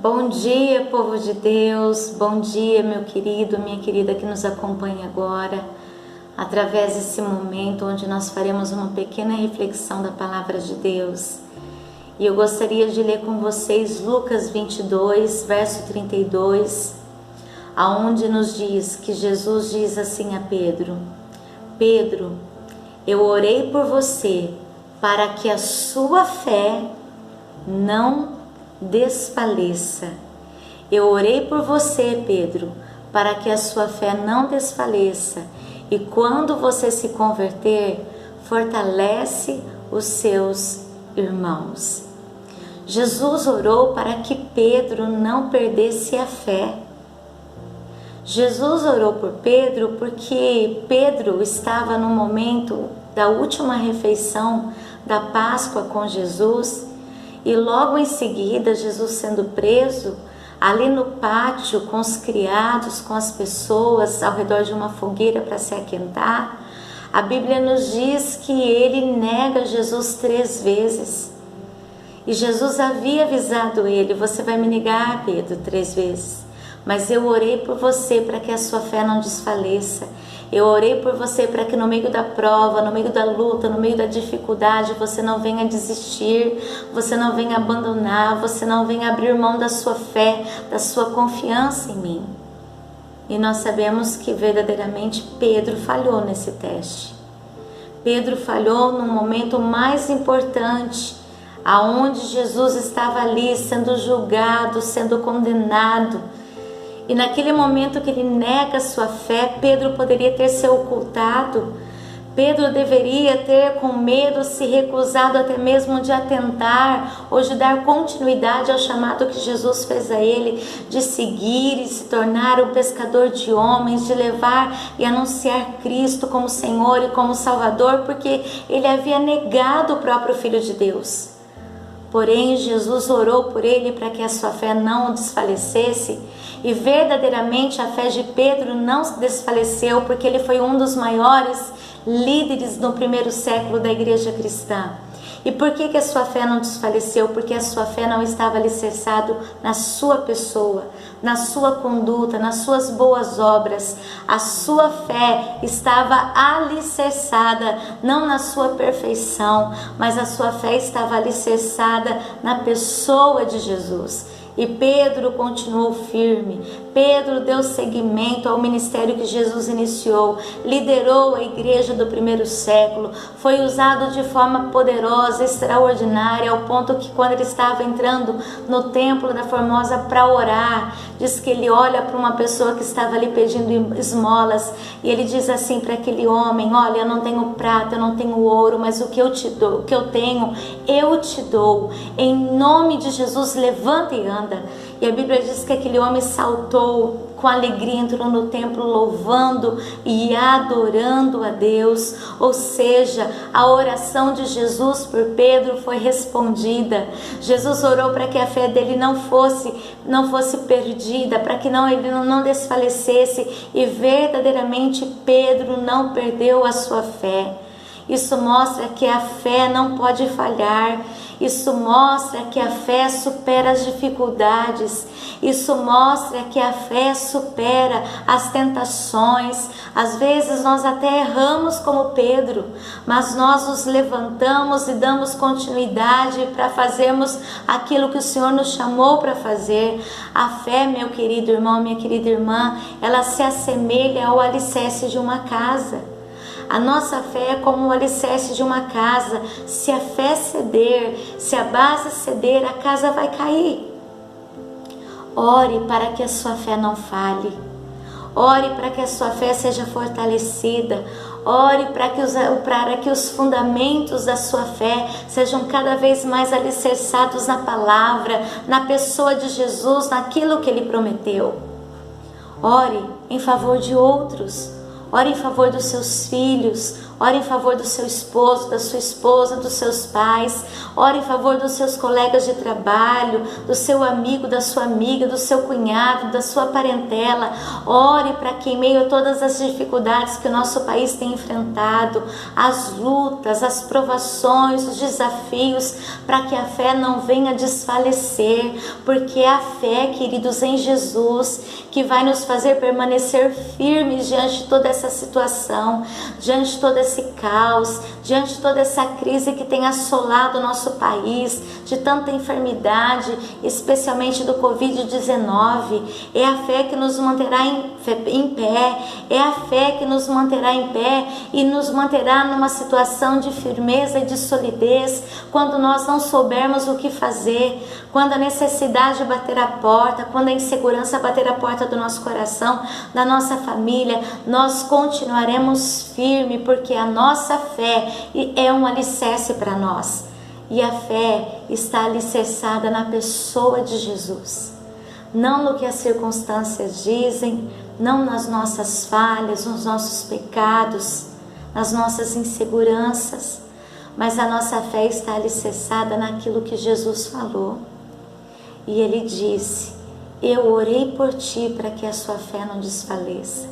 Bom dia, povo de Deus, bom dia, meu querido, minha querida que nos acompanha agora, através desse momento onde nós faremos uma pequena reflexão da Palavra de Deus. E eu gostaria de ler com vocês Lucas 22, verso 32, aonde nos diz que Jesus diz assim a Pedro: Pedro, eu orei por você para que a sua fé não desfaleça. Eu orei por você, Pedro, para que a sua fé não desfaleça. E quando você se converter, fortalece os seus irmãos. Jesus orou para que Pedro não perdesse a fé. Jesus orou por Pedro porque Pedro estava no momento da última refeição da Páscoa com Jesus. E logo em seguida, Jesus sendo preso, ali no pátio com os criados, com as pessoas ao redor de uma fogueira para se aquentar, a Bíblia nos diz que ele nega Jesus 3 vezes. E Jesus havia avisado ele: você vai me negar, Pedro, 3 vezes. Mas eu orei por você para que a sua fé não desfaleça. Eu orei por você para que no meio da prova, no meio da luta, no meio da dificuldade, você não venha desistir, você não venha abandonar, você não venha abrir mão da sua fé, da sua confiança em mim. E nós sabemos que verdadeiramente Pedro falhou nesse teste. Pedro falhou no momento mais importante, aonde Jesus estava ali sendo julgado, sendo condenado. E naquele momento que ele nega sua fé, Pedro poderia ter se ocultado. Pedro deveria ter com medo se recusado até mesmo de atentar ou de dar continuidade ao chamado que Jesus fez a ele, de seguir e se tornar um pescador de homens, de levar e anunciar Cristo como Senhor e como Salvador, porque ele havia negado o próprio Filho de Deus. Porém, Jesus orou por ele para que a sua fé não desfalecesse, e verdadeiramente a fé de Pedro não desfaleceu, porque ele foi um dos maiores líderes no primeiro século da igreja cristã. E por que a sua fé não desfaleceu? Porque a sua fé não estava alicerçada na sua pessoa, na sua conduta, nas suas boas obras. A sua fé estava alicerçada não na sua perfeição, mas a sua fé estava alicerçada na pessoa de Jesus. E Pedro continuou firme. Pedro deu seguimento ao ministério que Jesus iniciou, liderou a igreja do primeiro século, foi usado de forma poderosa, extraordinária, ao ponto que quando ele estava entrando no templo da Formosa para orar, diz que ele olha para uma pessoa que estava ali pedindo esmolas, e ele diz assim para aquele homem: olha, eu não tenho prata, eu não tenho ouro, mas o que eu te dou, o que eu tenho, eu te dou. Em nome de Jesus, levanta e anda. E a Bíblia diz que aquele homem saltou com alegria, entrou no templo louvando e adorando a Deus. Ou seja, a oração de Jesus por Pedro foi respondida. Jesus orou para que a fé dele não fosse perdida, para que ele não desfalecesse, e verdadeiramente Pedro não perdeu a sua fé. Isso mostra que a fé não pode falhar. Isso mostra que a fé supera as dificuldades. Isso mostra que a fé supera as tentações. Às vezes nós até erramos como Pedro, mas nós nos levantamos e damos continuidade para fazermos aquilo que o Senhor nos chamou para fazer. A fé, meu querido irmão, minha querida irmã, ela se assemelha ao alicerce de uma casa. A nossa fé é como o alicerce de uma casa. Se a fé ceder, se a base ceder, a casa vai cair. Ore para que a sua fé não falhe. Ore para que a sua fé seja fortalecida. Ore para que os fundamentos da sua fé sejam cada vez mais alicerçados na palavra, na pessoa de Jesus, naquilo que Ele prometeu. Ore em favor de outros. ore em favor dos seus filhos, ore em favor do seu esposo, da sua esposa, dos seus pais, ore em favor dos seus colegas de trabalho, do seu amigo, da sua amiga, do seu cunhado, da sua parentela. Ore para que, em meio a todas as dificuldades que o nosso país tem enfrentado, as lutas, as provações, os desafios, para que a fé não venha desfalecer, porque é a fé, queridos, em Jesus, que vai nos fazer permanecer firmes diante de toda essa situação, diante de todo esse caos, diante de toda essa crise que tem assolado o nosso país, de tanta enfermidade, especialmente do Covid-19. É a fé que nos manterá em pé, é a fé que nos manterá em pé e nos manterá numa situação de firmeza e de solidez quando nós não soubermos o que fazer, quando a necessidade bater a porta, quando a insegurança bater a porta do nosso coração, da nossa família. Nós continuaremos firmes, porque a nossa fé é um alicerce para nós. E a fé está alicerçada na pessoa de Jesus. Não no que as circunstâncias dizem, não nas nossas falhas, nos nossos pecados, nas nossas inseguranças, mas a nossa fé está alicerçada naquilo que Jesus falou. E Ele disse: eu orei por ti para que a sua fé não desfaleça.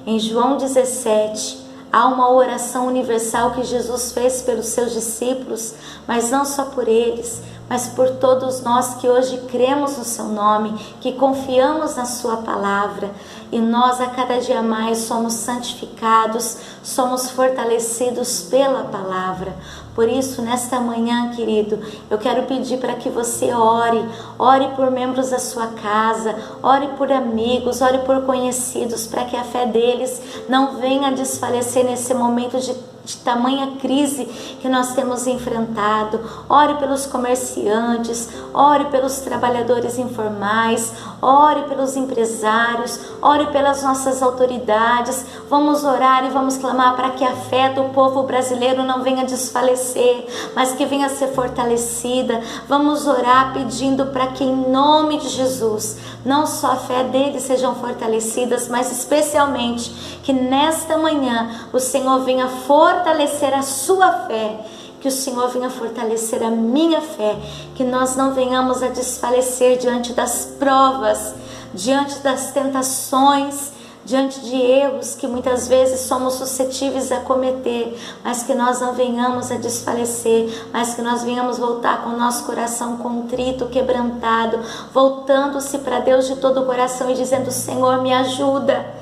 Em João 17, há uma oração universal que Jesus fez pelos seus discípulos, mas não só por eles, mas por todos nós que hoje cremos no seu nome, que confiamos na sua palavra. E nós a cada dia mais somos santificados, somos fortalecidos pela palavra. Por isso, nesta manhã, querido, eu quero pedir para que você ore por membros da sua casa, ore por amigos, ore por conhecidos, para que a fé deles não venha desfalecer nesse momento de tamanha crise que nós temos enfrentado. Ore pelos comerciantes, ore pelos trabalhadores informais, ore pelos empresários, ore pelas nossas autoridades. Vamos orar e vamos clamar para que a fé do povo brasileiro não venha desfalecer, mas que venha ser fortalecida. Vamos orar pedindo para que, em nome de Jesus, não só a fé deles sejam fortalecidas, mas especialmente que nesta manhã o Senhor venha fortalecer a sua fé, que o Senhor venha fortalecer a minha fé, que nós não venhamos a desfalecer diante das provas, diante das tentações, diante de erros que muitas vezes somos suscetíveis a cometer, mas que nós não venhamos a desfalecer, mas que nós venhamos voltar com o nosso coração contrito, quebrantado, voltando-se para Deus de todo o coração e dizendo: Senhor, me ajuda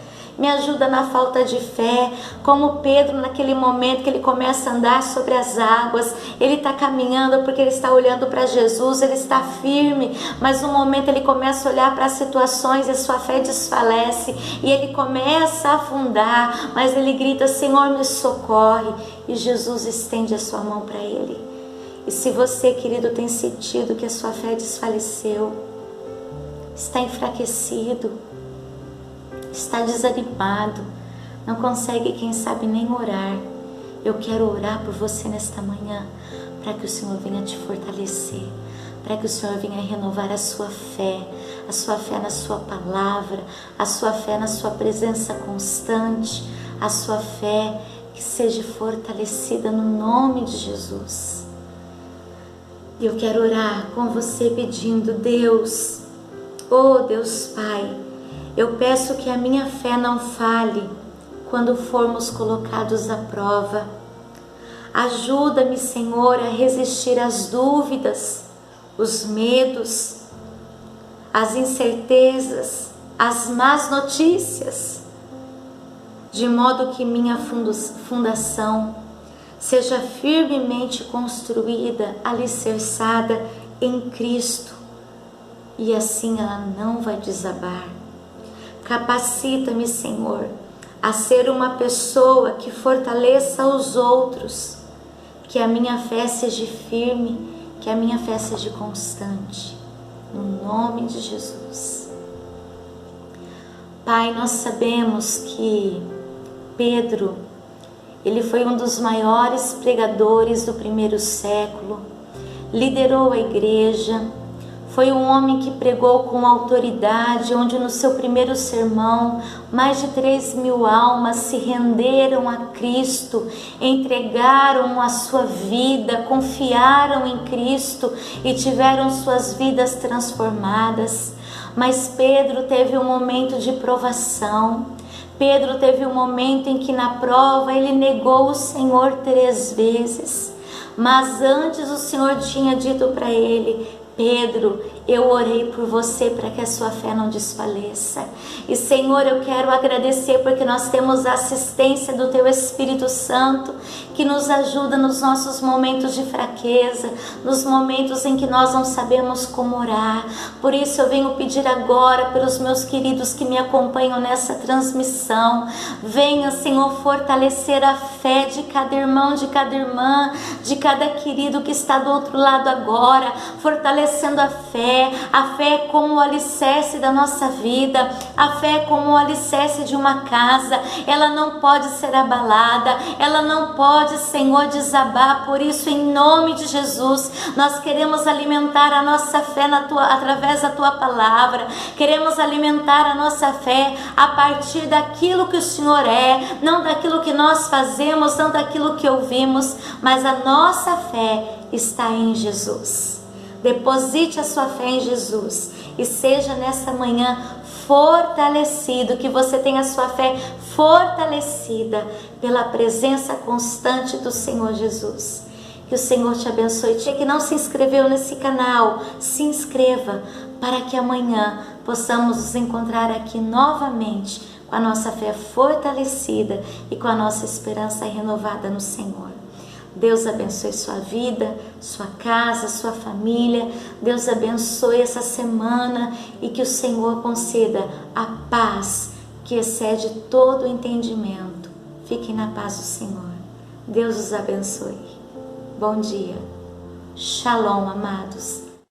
na falta de fé, como Pedro naquele momento que ele começa a andar sobre as águas. Ele está caminhando porque ele está olhando para Jesus, ele está firme, mas no momento ele começa a olhar para as situações e a sua fé desfalece e ele começa a afundar, mas ele grita: Senhor, me socorre, e Jesus estende a sua mão para ele. E se você, querido, tem sentido que a sua fé desfaleceu, está enfraquecido, está desanimado, não consegue, quem sabe, nem orar, eu quero orar por você nesta manhã, para que o Senhor venha te fortalecer, para que o Senhor venha renovar a sua fé na sua palavra, a sua fé na sua presença constante, a sua fé que seja fortalecida no nome de Jesus. E eu quero orar com você pedindo: Deus, oh Deus Pai, eu peço que a minha fé não falhe quando formos colocados à prova. Ajuda-me, Senhor, a resistir às dúvidas, os medos, as incertezas, as más notícias, de modo que minha fundação seja firmemente construída, alicerçada em Cristo, e assim ela não vai desabar. Capacita-me, Senhor, a ser uma pessoa que fortaleça os outros, que a minha fé seja firme, que a minha fé seja constante, no nome de Jesus. Pai, nós sabemos que Pedro, ele foi um dos maiores pregadores do primeiro século, liderou a igreja, Foi um homem que pregou com autoridade, onde no seu primeiro sermão, mais de 3.000 almas se renderam a Cristo, entregaram a sua vida, confiaram em Cristo e tiveram suas vidas transformadas. Mas Pedro teve um momento de provação. Pedro teve um momento em que na prova ele negou o Senhor 3 vezes. Mas antes o Senhor tinha dito para ele: Pedro, eu orei por você para que a sua fé não desfaleça. E Senhor, eu quero agradecer porque nós temos a assistência do Teu Espírito Santo, que nos ajuda nos nossos momentos de fraqueza, nos momentos em que nós não sabemos como orar. Por isso eu venho pedir agora pelos meus queridos que me acompanham nessa transmissão. Venha, Senhor, fortalecer a fé de cada irmão, de cada irmã, de cada querido que está do outro lado agora, fortalecendo a fé é como o alicerce da nossa vida, a fé é como o alicerce de uma casa, ela não pode ser abalada, ela não pode, Senhor, desabar. Por isso, em nome de Jesus, nós queremos alimentar a nossa fé através da Tua palavra, queremos alimentar a nossa fé a partir daquilo que o Senhor é, não daquilo que nós fazemos, não daquilo que ouvimos, mas a nossa fé está em Jesus. Deposite a sua fé em Jesus e seja nessa manhã fortalecido, que você tenha a sua fé fortalecida pela presença constante do Senhor Jesus. Que o Senhor te abençoe. Você que não se inscreveu nesse canal, se inscreva para que amanhã possamos nos encontrar aqui novamente com a nossa fé fortalecida e com a nossa esperança renovada no Senhor. Deus abençoe sua vida, sua casa, sua família. Deus abençoe essa semana e que o Senhor conceda a paz que excede todo o entendimento. Fiquem na paz do Senhor. Deus os abençoe. Bom dia. Shalom, amados.